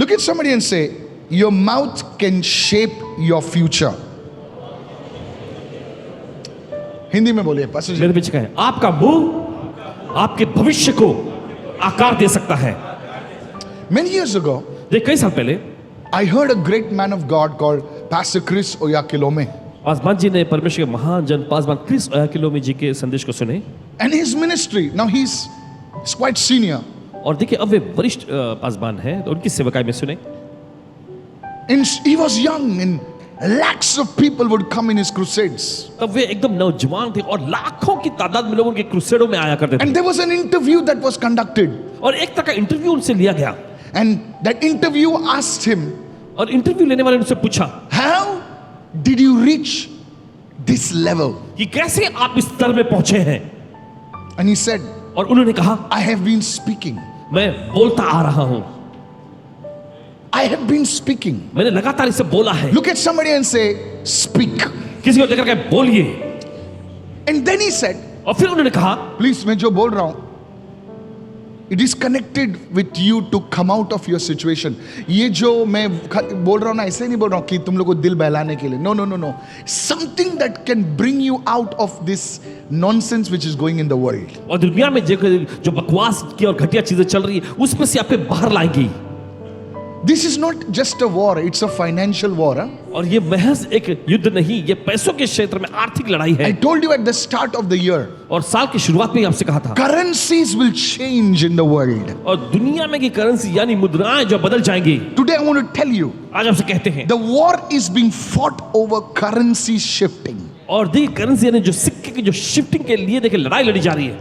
Look at somebody and say, your mouth can shape your future. Hindi में बोलिए pastor जी। मेरे पीछे कहें, आपका मुंह आपके भविष्य को आकार दे सकता है। Many years ago, कई साल पहले I heard a great man of God called Pastor Chris Oyakhilome. Paswan ji ने परमेश्वर के महान जन पासवान क्रिस ओयाखिलोमे जी के संदेश को सुने। And his ministry, now he's quite senior. और देखिए अब वे वरिष्ठ पासवान हैं, तो उनकी सेवकाई में सुने। And he was young and lakhs of people would come in his crusades. तब वे एकदम नौजवान थे और लाखों की तादाद में लोग उनके क्रूसेडों में आया करते थे। And there was an interview that was conducted. और एक तरह का इंटरव्यू उनसे लिया गया। And that interview asked him, और इंटरव्यू लेने वाले ने उनसे पूछा, how did you reach this level? कि कैसे आप इस स्तर में पहुंचे हैं? And he said, और उन्होंने कहा, I have been speaking. मैं बोलता आ रहा हूं। I have been speaking. मैंने लगातार इसे बोला है। Look at somebody and say, speak. किसी को देखकर कहे बोलिए। And then he said, और फिर उन्होंने कहा, please मैं जो बोल रहा हूं, it is connected with you to come out of your situation. ये जो मैं बोल रहा हूं ना, ऐसे नहीं बोल रहा हूं कि तुम लोग को दिल बहलाने के लिए. No, no, no, no. Something that can bring you out of this nonsense which is going in the world. और दुनिया में जो बकवास की और घटिया चीजें चल रही है, उसमें से आपके बाहर लाएंगी। This is not just a war, it's a financial war. Huh? और ये महज एक युद्ध नहीं, ये पैसों के क्षेत्र में आर्थिक लड़ाई है। I told you at the start of the year. और साल की शुरुआत में ही आपसे कहा था, Currencies will change in the world. और दुनिया में की करेंसी यानी मुद्राएं जो बदल जाएंगी। Today I want to tell you, आज आपसे कहते हैं, the war is being fought over currency shifting. और देखिए करेंसी यानी जो सिक्के की जो शिफ्टिंग के लिए देखिए लड़ाई लड़ी जा रही है।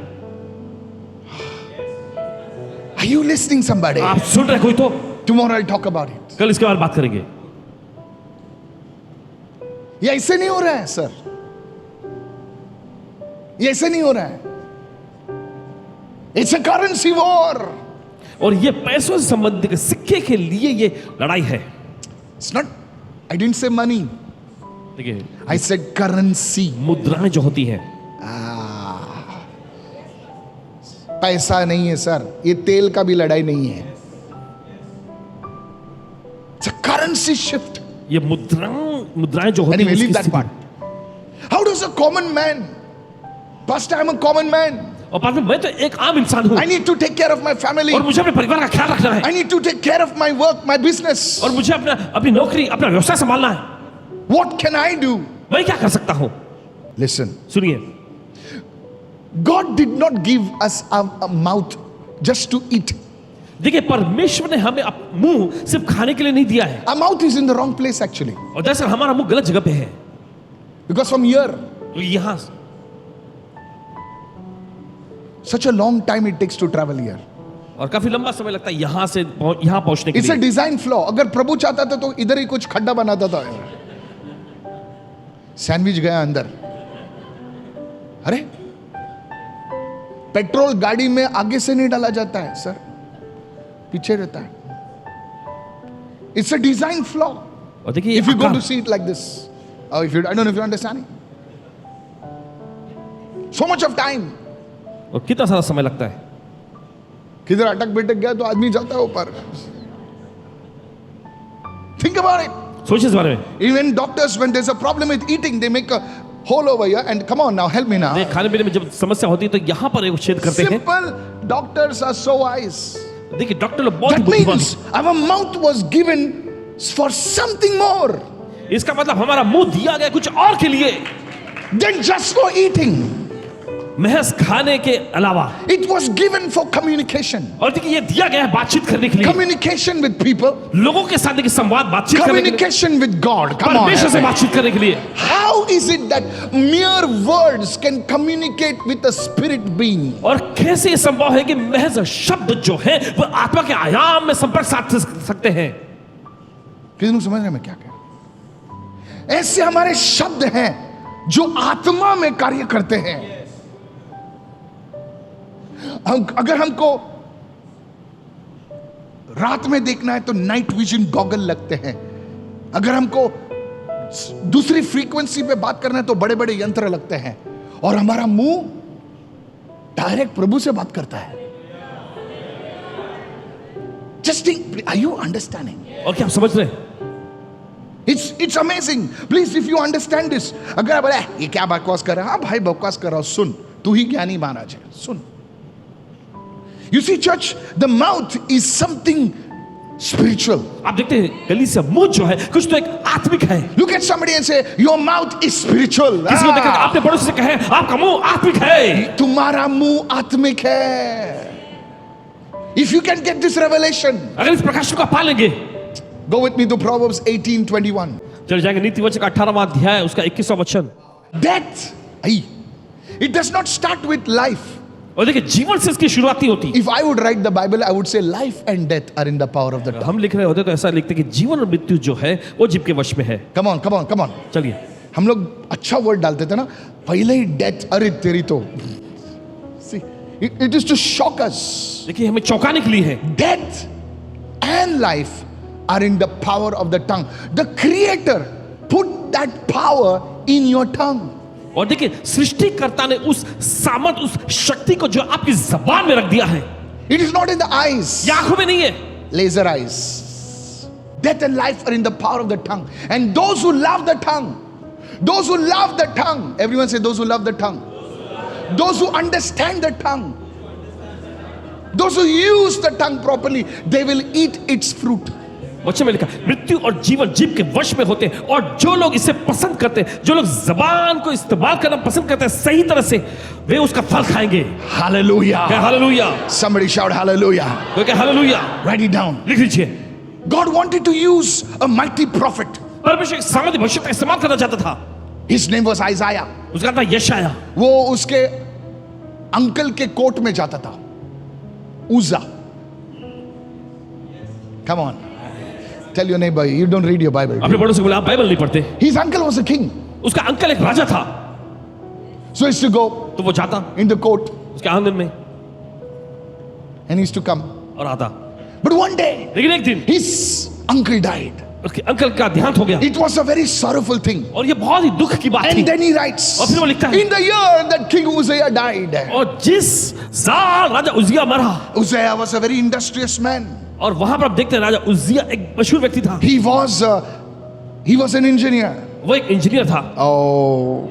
Are you listening, somebody? आप सुन रहे कोई तो? Tomorrow I'll talk about it. कल इसके बारे में बात करेंगे। ये ऐसे नहीं हो रहा है सर, ये ऐसे नहीं हो रहा है। It's a currency war. और ये पैसों से संबंधित सिक्के के लिए ये लड़ाई है। It's not, I didn't say money. देखिए, I said currency. मुद्राएं जो होती हैं, पैसा नहीं है सर, ये तेल का भी लड़ाई नहीं है। It's a currency shift. ये मुद्राएं जो होती Anyway, हैं, leave that part. How does a common man? Pastor, I'm a common man. और बाद में मैं तो एक आम इंसान हूँ, I need to take care of my family. और मुझे अपने परिवार का ख्याल रखना है, I need to take care of my work, my business. और मुझे अपनी नौकरी, अपना व्यवसाय संभालना है। What can I do? मैं क्या कर सकता हूँ? Listen. सुनिए, God did not give us a mouth just to eat. देखिए परमेश्वर ने हमें मुंह सिर्फ खाने के लिए नहीं दिया है। Our mouth is in the wrong place actually. और दरअसल हमारा मुंह गलत जगह पे है। Because from here, तो यहाँ such a long time it takes to travel here. और काफी लंबा समय लगता है यहाँ से यहाँ पहुंचने के It's a लिए। design flaw. अगर प्रभु चाहता था तो इधर ही कुछ खड्डा बनाता था। सैंडविच गया अंदर। अरे पेट्रोल गाड़ी में आगे से नहीं डाला जाता है सर, पीछे रहता है। It's a design flaw. और देखिए If you go to see it like this, or if you, I don't know if you're understanding. So much of time. और कितना सारा समय लगता है। किधर अटक बैठक गया तो आदमी जाता है ऊपर। Think about it. सोचिए इस बारे में। Even doctors, when there's a problem with eating, they make a hole over here and come on now, help me now. खाने पीने में जब समस्या होती है तो यहाँ पर एक छेद करते हैं। Simple. Doctors are so wise. देखिए डॉक्टर लोग बहुत That बुद्धिमान means our mouth was given for something more हैं। इसका मतलब हमारा मुंह दिया गया कुछ और के लिए, than just for eating. महज खाने के अलावा। It was given for communication. और देखिए ये दिया गया है बातचीत करने के लिए, Communication with people. लोगों के साथ देखिए संवाद बातचीत करने के लिए, Communication with God. Come on. परमेश्वर से बातचीत करने के लिए। How is it that mere words can communicate with a spirit being? और कैसे ये संभव है कि महज शब्द जो है वो आत्मा के आयाम में संपर्क साध सकते हैं? किसी लोग समझ रहे हैं मैं क्या कह रहा हूं? ऐसे हमारे शब्द हैं जो आत्मा में कार्य करते हैं। अगर हमको रात में देखना है तो नाइट विजन गॉगल लगते हैं। अगर हमको दूसरी फ्रीक्वेंसी पे बात करना है तो बड़े बड़े यंत्र लगते हैं। और हमारा मुंह डायरेक्ट प्रभु से बात करता है। Just think, are you understanding? और क्या आप समझ रहे हैं? It's amazing. Please, if you understand this, अगर आप बोले ये क्या बकवास कर रहा है, हाँ भाई बकवास कर रहा हूं, सुन, तू ही ज्ञानी महाराज है, सुन. You see, church, the mouth is something spiritual. आप देखते हैं गली से मुंह जो है कुछ तो एक आत्मिक है. Look at somebody and say, your mouth is spiritual. किसी को देखकर आपने पड़ोसी से कहे आपका मुंह आत्मिक है. तुम्हारा मुंह आत्मिक है. If you can get this revelation, अगर इस प्रकाश को पा लेंगे, go with me to Proverbs 18:21. चले जाएंगे नीति वचन का 18वां अध्याय उसका 21वां वचन. Death, it does not start with life. और देखिए जीवन से इसकी शुरुआत नहीं होती. If I would write the Bible, I would say life and death are in the power of the tongue. हम लिख रहे होते तो ऐसा लिखते कि जीवन और मृत्यु जो है वो जीभ के वश में है. Come on, come on, come on. चलिए हम लोग अच्छा वर्ड डालते थे ना, पहले ही डेथ, अरे तेरी तो. See, it is to shock us. देखिए हमें चौंकाने के लिए है. Death and life are in the power of the tongue. The Creator put that power in your tongue. और देखिए सृष्टिकर्ता ने उस सामर्थ उस शक्ति को जो आपकी जबान में रख दिया है. It is not in the eyes. ये आंखों में नहीं है. Laser eyes. Death and life are in the power of the tongue. And those who love the tongue, those who love the tongue, everyone say those who love the tongue, those who understand the tongue, those who use the tongue properly, they will eat its fruit. वचन में लिखा मृत्यु और जीवन जीभ के वश में होते हैं और जो लोग इसे पसंद करते हैं, जो लोग जबान को इस्तेमाल करना पसंद करते हैं सही तरह से, वे उसका फल खाएंगे. Hallelujah. Hallelujah. Somebody shout hallelujah. तो क्या हालेलुया. Write it down. लिख लीजिए. God wanted to use a mighty prophet. परमेश्वर एक सामर्थ्य भविष्य का इस्तेमाल करना चाहता था. His name was Isaiah. उसका नाम था यशाया. वो उसके अंकल के कोर्ट में जाता था, उजा. Come on. Tell your neighbor, you don't read your Bible. अपने बड़ों से बोला आप बाइबल नहीं पढ़ते. His uncle was a king. उसका अंकल एक राजा था. So he used to go तो वो जाता in the court उसके आंगन में and he used to come. और आता. But one day, लेकिन एक दिन his uncle died. उसके अंकल का देहांत हो गया. It was a very sorrowful thing. और ये बहुत ही दुख की बात थी. And then he writes, और फिर वो लिखता है in the year that King Uzziah died. और जिस साल राजा उजिया मरा, Uzziah was a very industrious man. और वहां पर आप देखते हैं राजा उजिया एक मशहूर व्यक्ति था. He was an engineer. वो एक इंजीनियर था. Oh,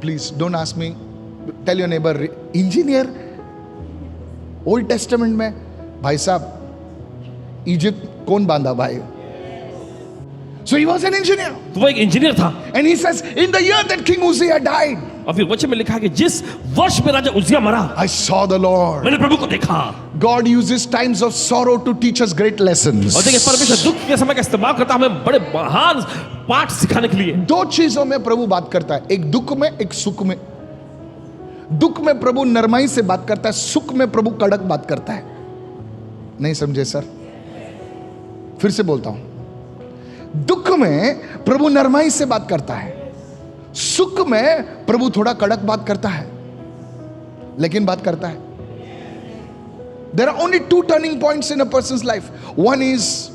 please don't ask me. Tell your neighbor, engineer. Old Testament में भाई साहब इजिप्ट कौन बांधा भाई? So he was an engineer. तो वो एक इंजीनियर था. And he says, in the year that King Uzziah died, और फिर वचन में लिखा है कि जिस वर्ष में राजा उजिया मरा, I saw the Lord. मैंने प्रभु को देखा. God uses times of sorrow to teach us great lessons. और देखिए परमेश्वर दुख के समय का इस्तेमाल करता है हमें बड़े महान पाठ सिखाने के लिए. दो चीजों में प्रभु बात करता है, एक दुख में, एक सुख में. दुख में प्रभु नरमाई से बात करता है, सुख में प्रभु कड़क बात करता है. नहीं समझे सर? फिर से बोलता हूं, दुख में प्रभु नरमाई से बात करता है, सुख में प्रभु थोड़ा कड़क बात करता है, लेकिन बात करता है. There are only two turning points in a person's life. One is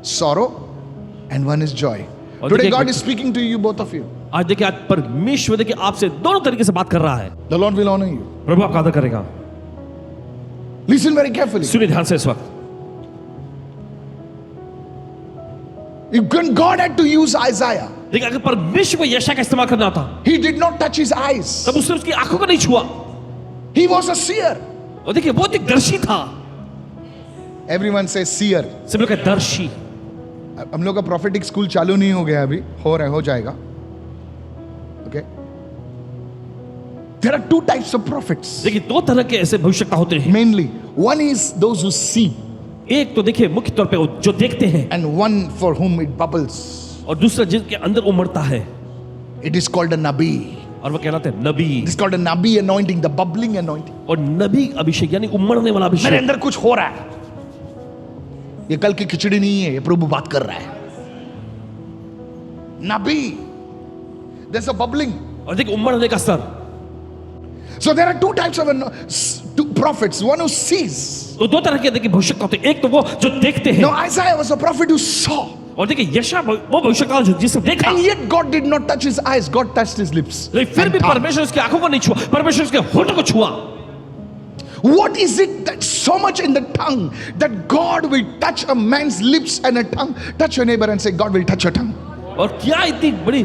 sorrow and one is joy. Today God is speaking to you, both of you. आज देखिए आज परमेश्वर देखिए आपसे दोनों तरीके से बात कर रहा है. The Lord will honor you. प्रभु आपका आदर करेगा. Listen very carefully. सुनिए ध्यान से इस वक्त. God had to use Isaiah. देखिए अगर परमेश्वर को यशाया का इस्तेमाल करना होता, He did not touch his eyes. तब उसने उसकी आंखों को नहीं छुआ. He was a seer. और देखिए वो एक दर्शी था. Everyone says seer. सब लोग कहते दर्शी. हम लोग का prophetic school चालू नहीं हो गया अभी, हो जाएगा. Okay. There are two types of prophets. देखिए दो तरह के ऐसे भविष्यवक्ता होते हैं. Mainly, one is those who see, एक तो देखिए मुख्य तौर पे वो जो देखते हैं, and one for whom it bubbles. और दूसरा जिनके अंदर उमड़ता है. It is called a nabi. और वो कहलाते हैं नबी. It is called a nabi anointing, the bubbling anointing. और नबी अभिषेक यानी उमड़ने वाला मेरे अभिषेक. अंदर कुछ हो रहा है. ये कल की खिचड़ी नहीं है, ये प्रभु बात कर रहा है. Nabi. There's a bubbling. और देखिए उमड़ने का स्तर. So there are two types of two prophets. One who sees. तो दो तरह के देखिए भविष्यवक्ता होते हैं. एक तो वो जो देखते हैं. Now Isaiah was a prophet who saw. और देखिए यशा वो भविष्यवक्ता जो जिसने देखा. And yet God did not touch his eyes. God touched his lips. लेकिन फिर भी परमेश्वर उसकी आंखों को नहीं छुआ, परमेश्वर उसके होठों को छुआ. What is it that's so much in the tongue that God will touch a man's lips and a tongue? Touch your neighbor and say, God will touch your tongue. और क्या इतनी बड़ी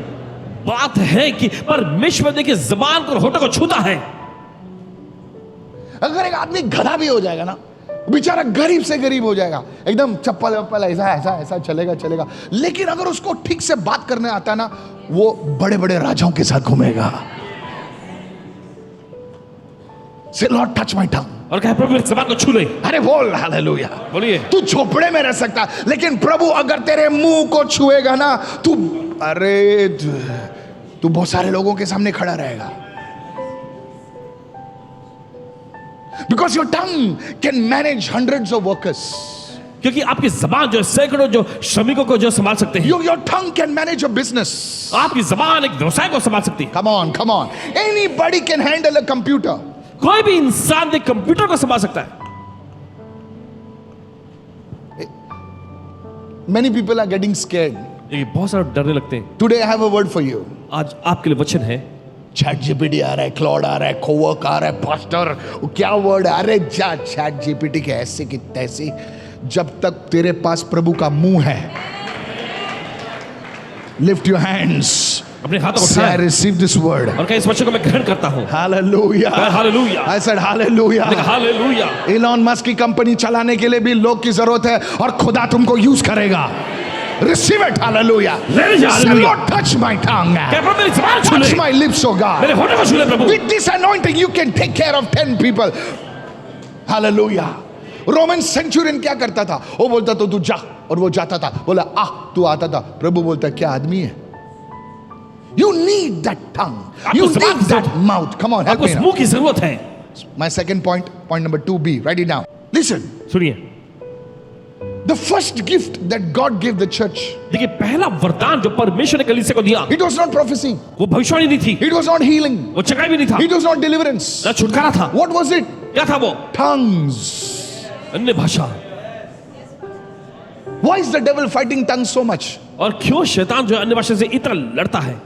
बात है कि परमेश्वर देखिए जबान और होठों को छूता है। अगर एक आदमी गधा भी हो जाएगा ना, बेचारा गरीब से गरीब हो जाएगा, एकदम चप्पल वप्पल ऐसा ऐसा ऐसा चलेगा चलेगा, लेकिन अगर उसको ठीक से बात करने आता ना, वो बड़े बड़े राजाओं के साथ घूमेगा। Say, Lord, touch my tongue. और कहे प्रभु मेरी जबान को छू ले। अरे बोल हालेलुया। बोलिए। तू झोपड़े में रह सकता, लेकिन प्रभु अगर तेरे मुंह को छुएगा ना, तू बहुत सारे लोगों के सामने खड़ा रहेगा। Because your tongue can manage hundreds of workers. क्योंकि आपकी जबान जो सैकड़ों जो श्रमिकों को जो संभाल सकते हैं। Your tongue can manage a business. आपकी जबान एक व्यवसाय को संभाल सकती है। Come on, come on. Anybody can handle a computer. कोई भी इंसान एक कंप्यूटर को संभाल सकता है। Many people are getting scared. लेकिन बहुत सारे डरने लगते हैं। Today I have a word for you. आज आपके लिए वचन है। ChatGPT आ रहा है, क्लॉड आ रहा है, कोवर्क आ रहा है, पास्टर क्या वर्ड आ रहे, जा ChatGPT के ऐसे की तैसे। जब तक तेरे पास प्रभु का मुंह है, लिफ्ट योर हैंड्स, अपने हाथों को say I उठाएं receive this word. और कहे इस वचन को मैं ग्रहण करता हूं। Hallelujah. Hallelujah. I said hallelujah. Hallelujah. Elon Musk की कंपनी चलाने के लिए भी लोग की जरूरत है, और खुदा तुमको यूज करेगा। Receive it, hallelujah. Say, Lord, touch my tongue. प्रभु मेरी जबान छू ले। Touch my lips, oh God. मेरे होठों को छू ले प्रभु। With this anointing, you can take care of 10 people. Hallelujah. Roman Centurion क्या करता था? वो बोलता तो तू जा, और वो जाता था। बोला तू आता था। प्रभु बोलता क्या आदमी है? You need that tongue. You need that mouth. Come on, help आपको me इस now. मुंह की जरूरत है। My second point, point number 2B. Write it down. Listen. सुनिए, The first gift that God gave the church, देखिए पहला वरदान जो परमेश्वर ने कलीसिया को दिया, it was not prophecy. वो भविष्यवाणी नहीं थी, It was not healing. वो चंगाई भी नहीं था, It was not deliverance. ना छुटकारा था। What was it? क्या था वो? Tongues. अन्य भाषा। Why is the devil fighting tongues so much? और क्यों शैतान जो अन्य भाषा से इतना लड़ता है?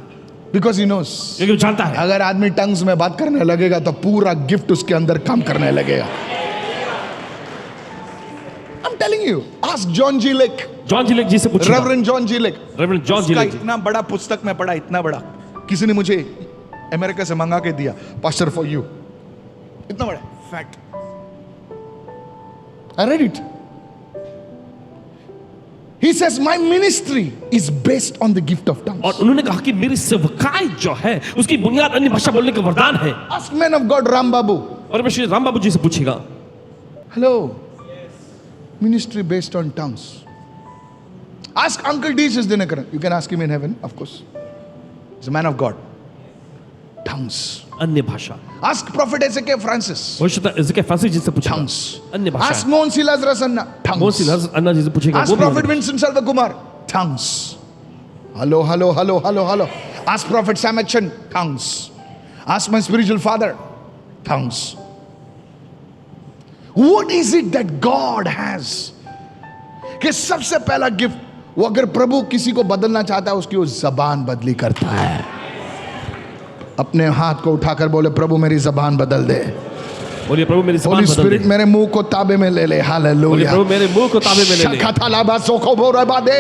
Because he knows. क्योंकि वो जानता है अगर आदमी टंग्स में बात करने लगेगा तो पूरा गिफ्ट उसके अंदर काम करने लगेगा। I'm telling you. Ask John G. Lake. John G Lake ji से पूछिए। Reverend John G. Lake. Reverend John उसका जिलेक जी। इतना बड़ा पुस्तक में पढ़ा, इतना बड़ा, किसी ने मुझे अमेरिका से मंगा के दिया, पास्टर फॉर यू, इतना बड़ा fat. I read it. He says my ministry is based on the gift of tongues. और उन्होंने कहा कि मेरी सेवकाई जो है उसकी बुनियाद अन्य भाषा बोलने का वरदान है। Ask man of God Ram Babu. और मैं श्री राम बाबू जी से पूछेगा। Hello. Ministry based on tongues. Ask Uncle D. Dinakaran. You can ask him in heaven, of course. He's a man of God. Tongues. अन्य भाषा। Ask Prophet Ezekiel Francis. Ezekiel Francis ji से पूछेगा। Tongues. अन्य भाषा। Ask Monsi Lazarus Anna. Tongues. मोसी अन्ना जी से पूछेगा। Ask Prophet Vincent Salvakumar. Tongues. Hello, hello, hello, hello, hello. Ask Prophet Sam Etchen. Tongues. Ask my spiritual father. Tongues. What is it that God has? कि सबसे पहला gift, वो अगर प्रभु किसी को बदलना चाहता है, उसकी वो जबान बदली करता है। अपने हाथ को उठाकर बोले, प्रभु मेरी जबान बदल दे। बोलिए प्रभु मेरी जबान होली बदल स्पिरिट दे। मेरे मुंह को ताबे में ले ले। हालेलुया। बोलिए प्रभु मेरे मुंह को ताबे में ले ले। शखतलाबा सोकोबोराबादे।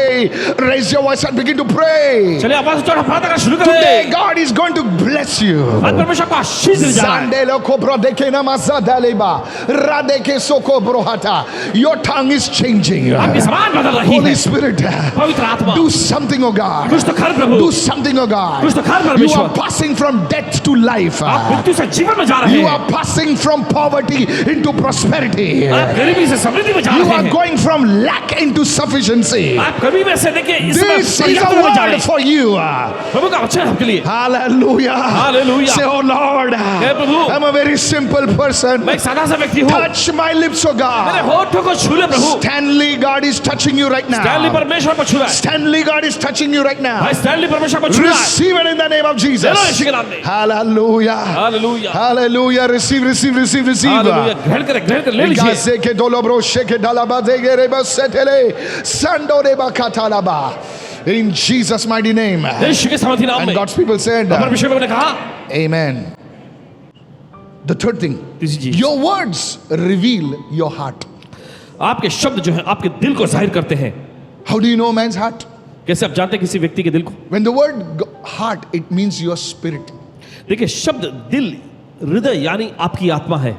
Raise your voice and begin to pray. चलिए आवाज उठाकर प्रार्थना करना शुरू Today करें। God is going to bless you. आज परमेश्वर आपको आशीष दे जा रहा है। Zandelo kobro deke namasa daleba. Radeke sokobrohata. Your tongue is changing. आपकी जबान बदल रही Holy है। Spirit, पवित्र आत्मा do something, oh God. कुछ तो कर प्रभु। Do something, oh God. कुछ तो कर You परमेश्वर। are passing from death to life. आप मृत्यु से जीवन में जा रहे You हैं। are passing from poverty into prosperity. आप गरीबी से समृद्धि में जा You रहे are हैं। going from lack into sufficiency. आप कभी में से देखिए इसमें This is पर्याप्त a में जा रहे word हैं। for you. प्रभु का वचन है आपके लिए। Hallelujah. Hallelujah. Say, oh Lord, Prabhu. I'm a very simple person. मैं एक सादा सा व्यक्ति हूँ। Touch my lips, oh मेरे God. होठों को छू ले प्रभु। Stanley, God is touching you right Stanley now. परमेश्वर को छू रहा है। Stanley, God is touching you right now. भाई स्टैनली परमेश्वर को छू रहा है। Receive it in the name of ले लो Jesus. यीशु के नाम में। Hallelujah. Hallelujah. Hallelujah. Receive, receive, receive, receive. Hallelujah. ग्रहण कर ले लीजिए। Gaze ke dolobro sheke dalaba dege reba setele sando reba katalaba. In Jesus' mighty name. यीशु के सामर्थी नाम And में। God's people said, परमेश्वर ने कहा, Amen. The third thing, तीसरी चीज, your words reveal your heart. आपके शब्द जो है आपके दिल को जाहिर करते हैं. How do you know a man's heart? कैसे आप जानते हैं किसी व्यक्ति के दिल को? When the word heart, it means your spirit. देखिए, शब्द दिल, हृदय यानी आपकी आत्मा है.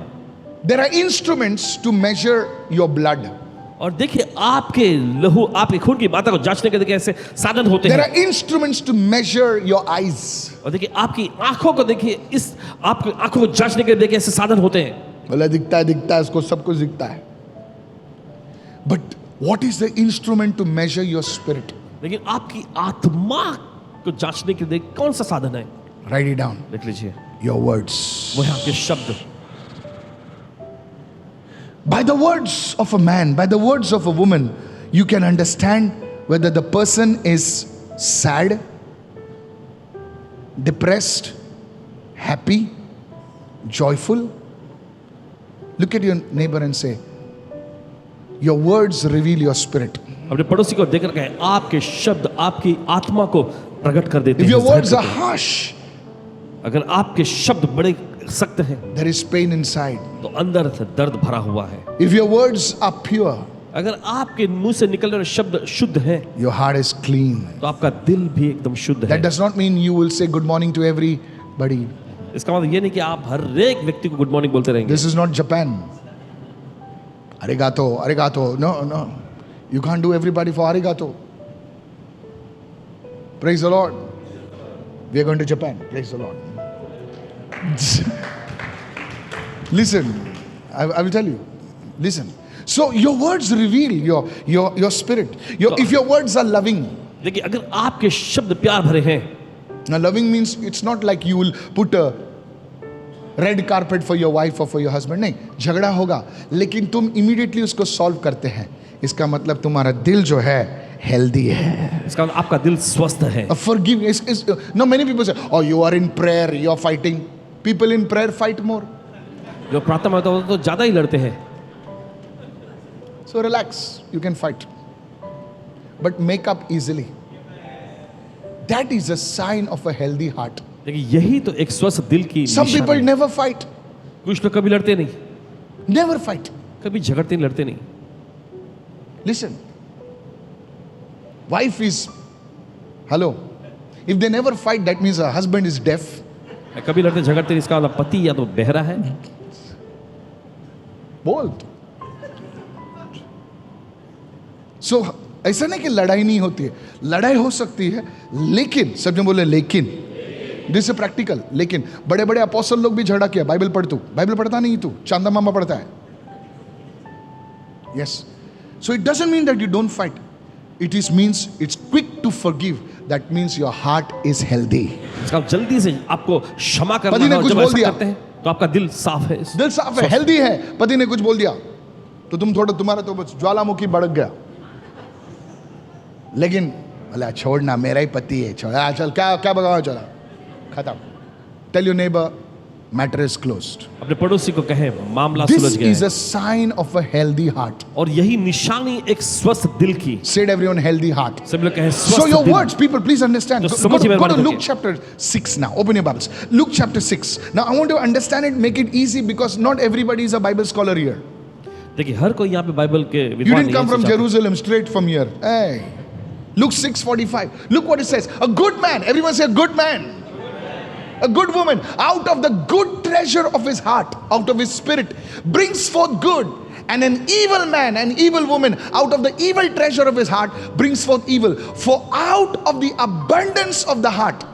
There are instruments to measure your blood. और देखिए, आपके लहू, आपके खून की मात्रा को जांचने के देखिए ऐसे साधन होते There हैं. are instruments to measure your eyes. और देखिए, आपकी आंखों को देखिए, इस आपकी आंखों को जांचने के देखिए ऐसे साधन होते हैं. बोला दिखता है उसको, सब कुछ दिखता है. But what is the instrument to measure your spirit? लेकिन आपकी आत्मा को जांचने के लिए कौन सा साधन है? Write it down. लिख लीजिए, Your words. वो है आपके शब्द. By the words of a man, by the words of a woman, you can understand whether the person is sad, depressed, happy, joyful. Look at your neighbor and say, your words reveal your spirit. अपने पड़ोसी को देखकर कहें, आपके शब्द आपकी आत्मा को प्रकट कर देते If हैं. your जाहिर words are करते हैं. harsh, अगर आपके शब्द बड़े सख्त हैं there is pain inside. तो अंदर से दर्द भरा हुआ है. If your words are pure, अगर आपके मुंह से निकल रहे शब्द शुद्ध है your heart is clean. तो आपका दिल भी एकदम शुद्ध है. That does not mean you will say good morning to everybody. इसका मतलब ये नहीं कि आप हर एक व्यक्ति को गुड मॉर्निंग बोलते रहेंगे. This is not Japan. Arigato, arigato. No, no. You can't do everybody for arigato. Praise the Lord. We are going to Japan. Praise the Lord. Listen, I will tell you. Listen. So your words reveal your spirit. If your words are loving. देखिए, अगर आपके शब्द प्यार भरे हैं, Now loving means it's not like you will put a red carpet for your wife or for your husband. नहीं, झगड़ा होगा, लेकिन तुम immediately उसको solve करते हैं. इसका मतलब तुम्हारा दिल जो है healthy है. इसका मतलब आपका दिल स्वस्थ है. Forgiving is no, many people say, oh, you are in prayer, you are fighting. People in prayer fight more. जो प्रार्थना में होता है वो तो ज्यादा ही लड़ते हैं. So relax, you can fight, but make up easily. That is a sign of a healthy heart. देखिए, यही तो एक स्वस्थ दिल की Some निशानी people है. never fight, कुछ लोग कभी लड़ते नहीं, never fight. कभी झगड़ते नहीं, लड़ते नहीं. Listen, wife is, hello, if they never fight, that means her husband is deaf. कभी लड़ते झगड़ते नहीं, इसका मतलब पति या तो बहरा है. बोल. So ऐसा नहीं कि लड़ाई नहीं होती है, लड़ाई हो सकती है, लेकिन सब जन बोले लेकिन, दिस इज प्रैक्टिकल. लेकिन बड़े बड़े अपोस्टल लोग भी झगड़ा किया. बाइबल पढ़ तू, बाइबल पढ़ता नहीं तू, चांदा मामा पढ़ता है. Yes. So it doesn't mean that you don't fight. It is means it's quick to forgive. That means your heart is healthy. इसका मतलब जल्दी से आपको क्षमा करना पति ने है. और कुछ जब बोल ऐसा दिया, करते हैं तो आपका दिल साफ है. दिल साफ है, हेल्दी है. पति ने कुछ बोल दिया तो तुम्हारा तो बस ज्वालामुखी भड़क गया. लेकिन बोला छोड़ना, मेरा ही पति है, छोड़. चल क्या बगाओ, चला खत्म. Tell your neighbour, matter is closed. अपने पड़ोसी को कहें, मामला दिस सुलझ गया इज है. A sign of a healthy heart. और यही निशानी एक स्वस्थ दिल की. Said everyone healthy heart. सब लोग कहें So स्वस्थ your दिल. words, people, please understand. तो Go समझिए मेरे to बारे में Luke chapter 6 now. Open your Bibles. Luke chapter 6. Now I want to understand it, make it easy, because not everybody is a Bible scholar here. देखिए, हर कोई यहाँ पे Bible के You विद्वान didn't come नहीं from है. Jerusalem straight from here. Hey. Luke 6:45. Look what it says. A good man. Everyone say a good man. A good woman, out of the good treasure of his heart, out of his spirit, brings forth good. And an evil man, an evil woman, out of the evil treasure of his heart, brings forth evil. For out of the abundance of the heart,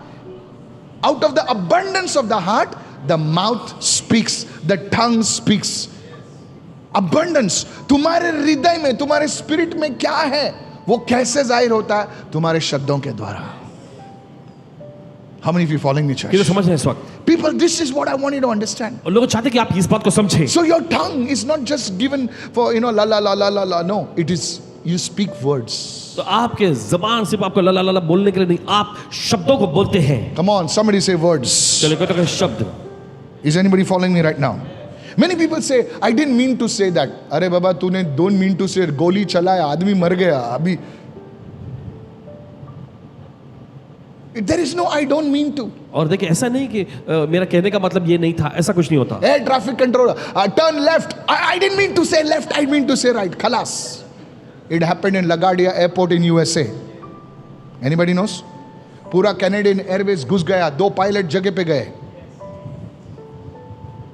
out of the abundance of the heart, the mouth speaks, the tongue speaks. Abundance. तुम्हारे हृदय में, तुम्हारे spirit में क्या है, वो कैसे जाहिर होता है? तुम्हारे शब्दों के द्वारा. How many of you following me, church? किधर समझ रहे हैं इस वक्त? People, this is what I want you to understand. और लोग चाहते हैं कि आप इस बात को समझें. So your tongue is not just given for, la la la la la la. No, it is, you speak words. तो आपके जबान सिर्फ आपको ला ला ला बोलने के लिए नहीं, आप शब्दों को बोलते हैं. Come on, somebody say words. चलिए कोई तो कहे शब्द. Is anybody following me right now? Many people say, I didn't mean to say that. अरे बाबा, तूने don't mean to say, गोली चलाया, आदमी मर गया. अभी There is no I don't mean to. और देखिए ऐसा नहीं कि मेरा कहने का मतलब ये नहीं था, ऐसा कुछ नहीं होता. Hey, traffic controller, turn left. I didn't mean to say left, I mean to say right. Khalas. It happened in LaGuardia Airport in USA. Anybody knows? पूरा Canadian Airways घुस गया, 2 पायलट जगह पे गए.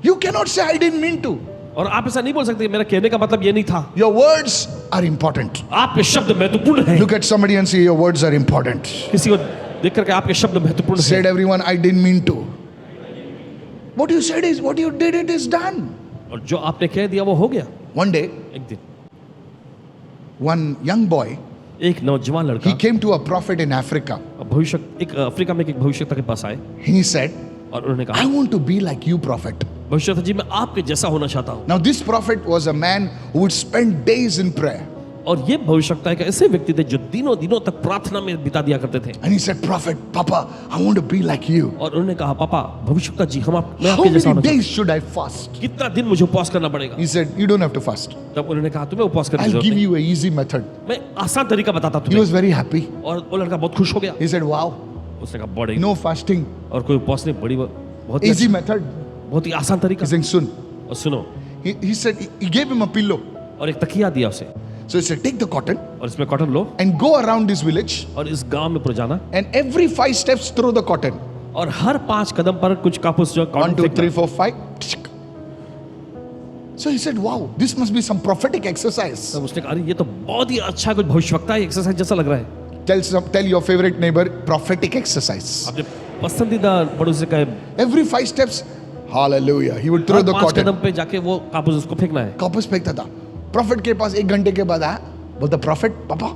You cannot say I didn't mean to. और आप ऐसा नहीं बोल सकते मेरा कहने का मतलब ये नहीं था. Your words are important. आपके शब्द महत्वपूर्ण हैं. Look at somebody and say your words are important. किसी को देख करके आपके शब्द महत्वपूर्ण हैं. Said everyone, I didn't mean to. What you said is, what you did, it is done. और जो आपने कह दिया वो हो गया. One day, एक दिन one young boy, एक नौजवान he लड़का came to a prophet in Africa. भविष्य एक अफ्रीका में एक भविष्यता के पास आए He said, और उन्होंने I कहा want to be like you, prophet. भविष्यता जी मैं आपके जैसा होना चाहता हूँ. Now, this prophet was a man who would spend days in prayer. और ये भविष्यता एक ऐसे व्यक्ति थे जो दिनों दिनों तक प्रार्थना में बिता दिया करते थे. And he said, Prophet, Papa, I want to be like you. और उन्होंने कहा पापा भविष्यता जी मैं How आपके जैसा many होना चाहता days should I fast? हूँ. कितना दिन मुझे उपवास करना पड़ेगा. He said, You don't have to fast. तब उन्होंने कहा तुम्हें उपवास करने की I'll जरूरत give नहीं. you an easy method. मैं आसान तरीका बताता He तुम्हें. was very happy. और वो लड़का बहुत खुश हो गया. He said, Wow, उसने कहा बड़े no fasting, और कोई उपवास नहीं, बड़ी बहुत ही easy अच्छी- method. बहुत ही आसान तरीका. He said, Sun. और सुनो He said, he gave him a pillow. और एक तकिया दिया उसे So he said, Take the cotton और इसमें cotton low and go around this village, और इस गांव में पूरा जाना and every 5 steps throw the cotton. और हर 5 कदम पर कुछ कापूस जो 1, कॉटन 2, फेंकना. 3, 4, 5. So he said, Wow, this must be some prophetic exercise. तब उसने कहा अरे ये तो बहुत ही अच्छा कुछ भविष्यवक्ता है एक्सरसाइज जैसा लग रहा है. Tell your favorite neighbor, prophetic exercise. अपने पसंदीदा पड़ोसी से कहे Every 5 steps, hallelujah. He would throw her the 5 cotton. कदम पे जाके वो कापूस उसको फेंकना है. कापूस फेंकता था. प्रॉफिट के पास 1 घंटे के बाद आया, बोलता प्रॉफिट पापा,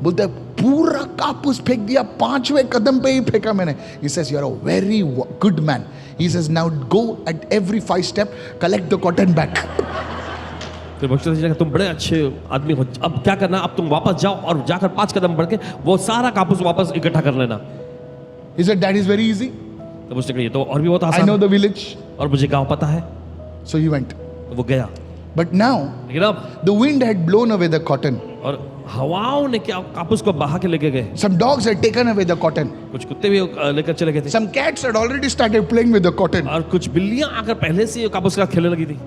बोलता पूरा कापूस फेंक दिया, 5वें कदम पे ही फेंका मैंने. He says you are a very good man. He says now go at every 5 step, collect the cotton back. फिर भविष्यवक्ता जी ने कहा तुम बड़े अच्छे आदमी हो, अब क्या करना, अब तुम वापस जाओ और जाकर 5 कदम बढ़ के वो सारा कापूस वापस इकट्ठा कर लेना. He said that is very easy. तब उसने कहा ये तो और भी बहुत I आसान know है the village. और मुझे गांव पता है. So he went. तो वो गया. But now लेकिन अब the wind had blown away the cotton. और हवाओं ने क्या कापूस को बहा के लेके गए. Some dogs had taken away the cotton. कुछ कुत्ते भी लेकर चले गए थे Some cats had already started playing with the cotton. और कुछ बिल्लियां आकर पहले से ही कापूस का खेलने लगी थी.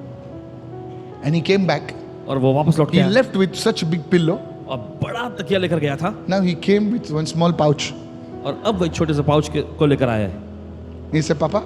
And he came back. और वो वापस लौट के He आया left with such a big pillow. और बड़ा तकिया लेकर गया था. Now he came with one small pouch. और अब वही छोटे से पाउच को लेकर आया है. He said, Papa,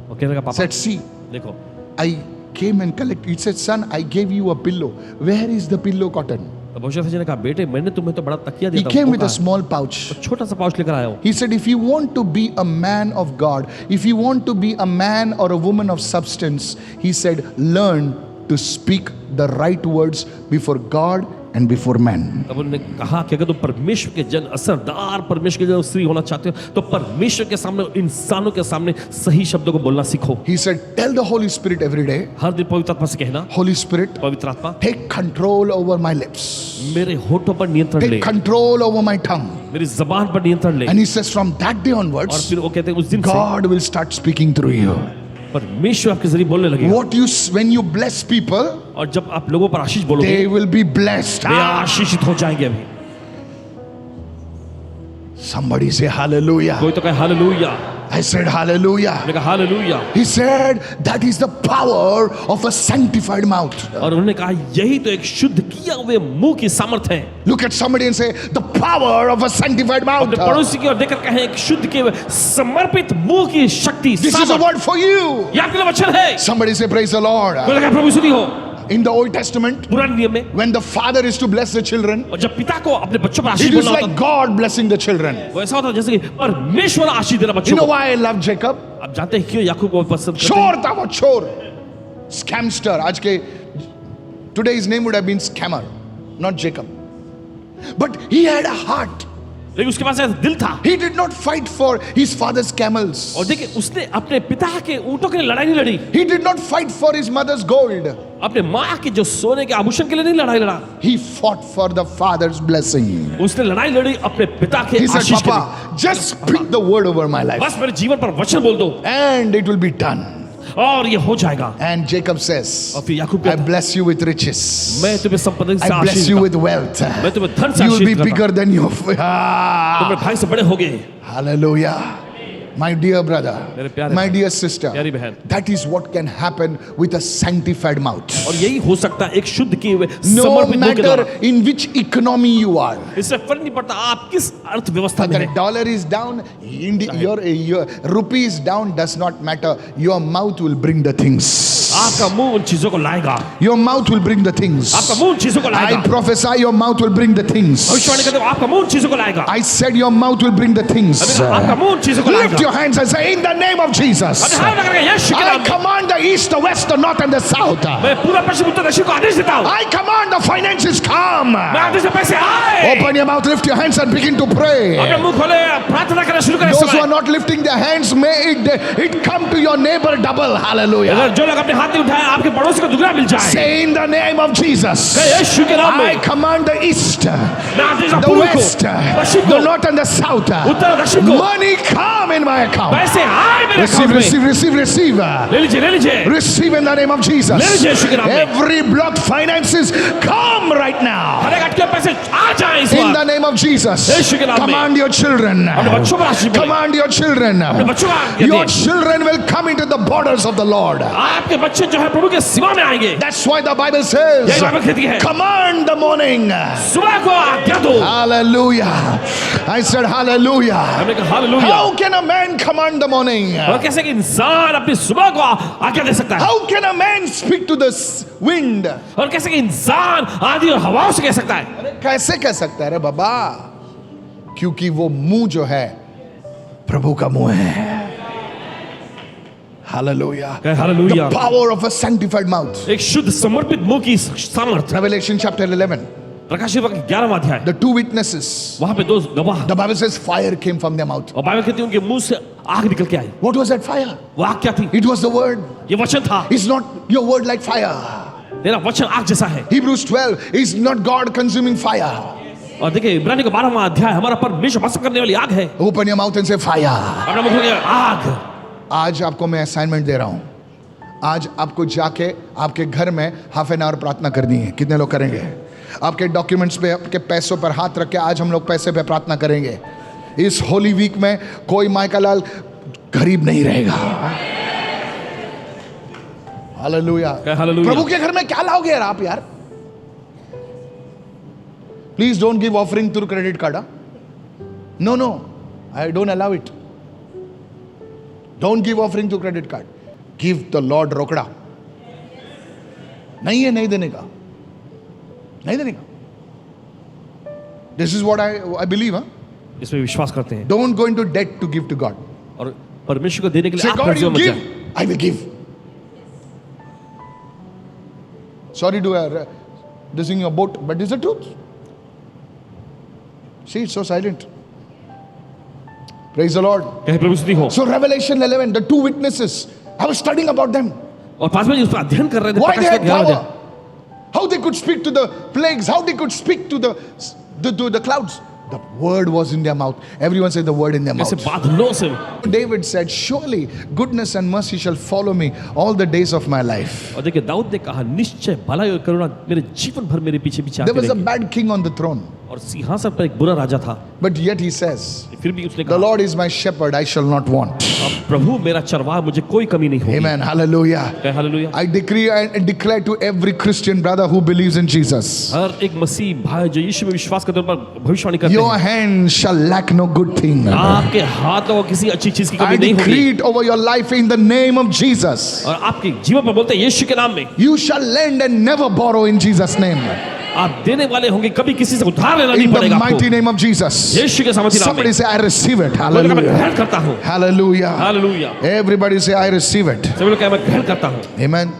और कहने का पापा said, see, देखो I came and collected. He said, son, I gave you a pillow. Where is the pillow cotton? तो भविष्यवक्ता जी ने कहा बेटे मैंने तुम्हें तो बड़ा तकिया He दिया था. came वो with a कहा, small pouch. छोटा सा पाउच लेकर आया हो. He said, if you want to be a man of God, if you want to be a man or a woman of substance, he said, learn to speak the right words before God and before man. तब उन्होंने कहा कि अगर तुम परमेश्वर के जन असरदार परमेश्वर के जन स्त्री होना चाहते हो तो परमेश्वर के सामने इंसानों के सामने सही शब्दों को बोलना सीखो. He said, tell the Holy Spirit every day, हर दिन पवित्र आत्मा से कहना Holy Spirit, पवित्र आत्मा take control over my lips. मेरे होठों पर नियंत्रण ले, Take control over my tongue. मेरी जबान पर नियंत्रण ले. And he says, from that day और onwards, फिर वो कहते हैं उस दिन से God will start speaking through you. परमेश्वर आपके जरिए बोलने लगेगा. What you, when you bless people, और जब आप लोगों पर आशीष बोलोगे they will be blessed. वे आशीषित हो जाएंगे. अभी Somebody say hallelujah. कोई तो कहे हालेलुया. I said hallelujah. मैंने कहा hallelujah. He said that is the power of a sanctified mouth. और उन्होंने कहा यही तो एक शुद्ध किया हुए मुंह की सामर्थ्य है. Look at somebody and say the power of a sanctified mouth. अपने पड़ोसी की ओर देखकर कहें एक शुद्ध किए हुए समर्पित मुंह की शक्ति. This is a सामर्थ्य. word for you. ये आपके लिए वचन है. Somebody say praise the Lord. कोई लगा प्रभु सुनी हो. In the Old Testament, पुराने नियम में when the father is to bless the children, और जब पिता को अपने बच्चों पर आशीष it is बोलना like होता God blessing the children. वो ऐसा होता है जैसे कि परमेश्वर आशीष देना You बच्चों know को. why I love Jacob? आप जानते हैं क्यों याकूब को पसंद करते हैं? चोर था वो, चोर, scamster. आज के today his name would have been scammer, not Jacob. But he had a heart. लेकिन उसके पास ऐसा दिल था. He did not fight for his father's camels. और देखिए उसने अपने पिता के ऊंटों के लिए लड़ाई नहीं लड़ी. He did not fight for his mother's gold. अपने माँ के जो सोने के आभूषण के लिए नहीं लड़ाई लड़ा. He fought for the father's blessing. उसने लड़ाई लड़ी अपने पिता के He said, आशीष के लिए. Papa, just speak the word over my life बस मेरे जीवन पर वचन बोल दो and it will be done. और ये हो जाएगा। And Jacob says, और फिर याकूब I कहता है, bless you with riches. मैं तुम्हें संपत्ति से I bless आशीष you देता with wealth. हूं। मैं तुम्हें धन से You will be आशीष देता हूं। bigger than your. तुम मेरे भाई से बड़े होगे। Hallelujah. My dear brother, मेरे प्यारे my भाई, dear sister, प्यारी बहन, that is what can happen with a sanctified mouth. और यही हो सकता है एक शुद्ध किए हुए No समर्पित मुंह के द्वारा। matter in which economy you are. इससे फर्क नहीं पड़ता आप किस अर्थव्यवस्था में The हैं। dollar is down, your rupee is down, does not matter. Your mouth will bring the things. आपका मुंह उन चीजों को लाएगा। Your mouth will bring the things. आपका मुंह उन चीजों को I लाएगा। prophesy your mouth will bring the things. भविष्यवाणी करते हो आपका मुंह उन चीजों को लाएगा। I said your mouth will bring the things. आपका मुंह उन चीजों को Lift लाएगा। your hands and say, in the name of Jesus, अरे हाथ लगा के यीशु के I नाम में command the east, the west, the north, and the south. मैं पूरा पश्चिम उत्तर दक्षिण को आदेश देता हूँ। I command the finances come. मैं आदेश से पैसे आए। Open your mouth, lift your hands, and begin to pray. अपने मुंह खोले प्रार्थना करना शुरू करें। Those who are not lifting their hands, may it come to your neighbor double. Hallelujah. अगर जो लोग अपने हाथ नहीं उठाए आपके पड़ोसी को दुगना मिल जाए। Say in the name of Jesus, यीशु के नाम I में command the east, मैं आदेश the पूर्व को west, पश्चिम the को north, and the south. उत्तर दक्षिण को Money come in my account. पैसे आए मेरे Receive, अकाउंट में। receive, receive, receive. ले लीजिए ले लीजिए। Receive in the name of Jesus. ले लीजिए यीशु के नाम में। Every blocked finances come right now. हर एक अटके पैसे आ जाए इस In the bar. name of Jesus. यीशु के नाम में। Command your children. अपने बच्चों पर आशीष मिले। Command your children. अपने बच्चों को आज्ञा Your दें। children will come into the borders of the Lord. आपके बच्चे जो है प्रभु के सीमा में आएंगे। That's why the Bible says, यही बाइबल कहती है। command the morning. सुबह को आज्ञा दो। Hallelujah. I said hallelujah. हमने कहा hallelujah. How can a man command the morning? और कैसे कि इंसान अपनी सुबह को आज्ञा दे सकता है। How can a man speak to the wind? और कैसे कि इंसान आंधी और हवाओं से कह सकता है। अरे कैसे कह सकता है रे बाबा? क्योंकि वो मुंह जो है प्रभु का मुंह है। Hallelujah. Hallelujah. The power of a sanctified mouth. एक शुद्ध समर्पित मुंह की सामर्थ्य। Revelation chapter 11. प्रकाशित वाक्य 11वां अध्याय। The two witnesses. वहां पे दो गवाह। The Bible says fire came from their mouth. और बाइबल कहती है उनके मुंह से आग निकल के आई। What was that fire? वो आग क्या थी? It was the word. ये वचन था। It's not your word like fire. तेरा वचन आग जैसा है। Hebrews 12 is not God consuming fire. और देखिए इब्रानी का 12वां अध्याय हमारा परमेश्वर भस्म करने वाली आग है। Open your mouth and say fire. अपना मुंह खोलिए आग। आज आपको मैं असाइनमेंट दे रहा हूं। आज आपको जाके आपके घर में हाफ एन आवर प्रार्थना करनी है। कितने लोग करेंगे? आपके डॉक्यूमेंट्स पे आपके पैसों पर हाथ रख के आज हम लोग पैसे पे प्रार्थना करेंगे। इस होली वीक में कोई माइका लाल गरीब नहीं रहेगा। हालेलुया। हालेलुया। प्रभु के घर में क्या लाओगे यार आप यार? Please don't give offering through credit card. No no, I don't allow it. Don't give offering through credit card. Give the lord रोकड़ा। नहीं है, नहीं देने का, नहीं देने का। This is what I believe. इसमें विश्वास करते हैं। Don't go into debt to give to God. और परमेश्वर को देने के लिए Say, आप God, कर्ज you में मत give, जाए। I will give. Sorry to this in your boat, but it's the truth. See, it's so silent. Praise the Lord. कहे प्रभु स्तुति हो। So Revelation 11, the two witnesses, I was studying about them. और पांचवें दिन उस पर अध्ययन कर रहे थे। Why they प्रकाशित had 11 power? अध्याय। How they could speak to the plagues, how they could speak to the clouds. The word was in their mouth. Everyone said the word in their कैसे mouth. बादलों से। David said, surely goodness and mercy shall follow me all the days of my life. और देखिए दाऊद ने कहा निश्चय भलाई और करुणा मेरे जीवन भर मेरे पीछे पीछे There आती was a रहेगी। bad king on the throne, और सिंहासन पर एक बुरा राजा था। but yet he says, फिर भी उसने the कहा Lord is my shepherd, I shall not want. अब प्रभु मेरा चरवाहा, मुझे कोई कमी नहीं होगी। Amen. Hallelujah. कहे hallelujah. I decree and declare to every Christian brother who believes in Jesus, हर एक मसीह भाई जो यीशु में विश्वास करते हैं उन पर भविष्यवाणी करते your हैं। hand shall lack no good thing. आपके हाथों को किसी अच्छी चीज की I कमी नहीं होगी। decree it over your life in the name of Jesus. और आपके जीवन पर बोलते हैं यीशु के नाम में You shall lend and never borrow in Jesus' name. आप देने वाले होंगे, कभी किसी से उधार लेना नहीं In the पड़ेगा mighty आपको। name of Jesus. यीशु के सामर्थ्य नाम Somebody में say, I receive it. बोले मैं Hallelujah. ग्रहण करता हूँ। Hallelujah. Hallelujah. Everybody say, I receive it. सभी लोग कहें मैं ग्रहण करता हूँ। Amen.